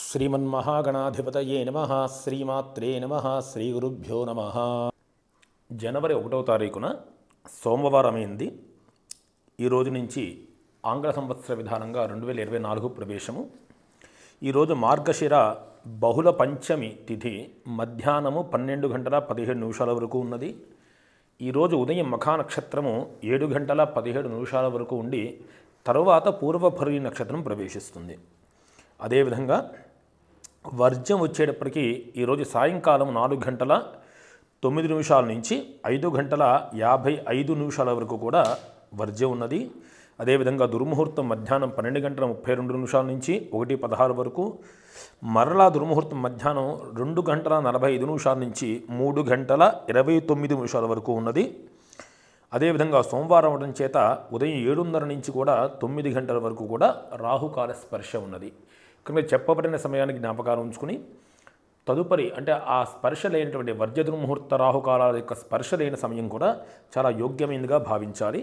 శ్రీమన్మహాగణాధిపతయే నమః శ్రీమాత్రే నమః శ్రీగురుభ్యో నమః. జనవరి 1వ తారీఖున సోమవారమైంది. ఈరోజు నుంచి ఆంగ్ల సంవత్సర విధానంగా 2024 ప్రవేశము. ఈరోజు మార్గశిర బహుళ పంచమి తిథి మధ్యాహ్నము 12 గంటల 17 నిమిషాల వరకు ఉన్నది. ఈరోజు ఉదయం మఖా నక్షత్రము 7 గంటల 17 నిమిషాల వరకు ఉండి తరువాత పూర్వభరి నక్షత్రం ప్రవేశిస్తుంది. అదేవిధంగా వర్జ్యం వచ్చేటప్పటికి ఈరోజు సాయంకాలం 4 గంటల 9 నిమిషాల నుంచి 5 గంటల 55 నిమిషాల వరకు కూడా వర్జ్యం ఉన్నది. అదేవిధంగా దుర్ముహూర్తం మధ్యాహ్నం 12 గంటల 32 నిమిషాల నుంచి 1:16 వరకు, మరలా దుర్ముహూర్తం మధ్యాహ్నం 2 గంటల 45 నిమిషాల నుంచి 3 గంటల 29 నిమిషాల వరకు ఉన్నది. అదేవిధంగా సోమవారం అవడం చేత ఉదయం 7:30 నుంచి కూడా 9 గంటల వరకు కూడా రాహుకాల స్పర్శ ఉన్నది. కనుక చెప్పబడిన సమయానికి జ్ఞాపకాలు ఉంచుకుని తదుపరి అంటే ఆ స్పర్శ లేనటువంటి వర్జ దుర్ముహూర్త రాహుకాలాల యొక్క స్పర్శ లేని సమయం కూడా చాలా యోగ్యమైనదిగా భావించాలి.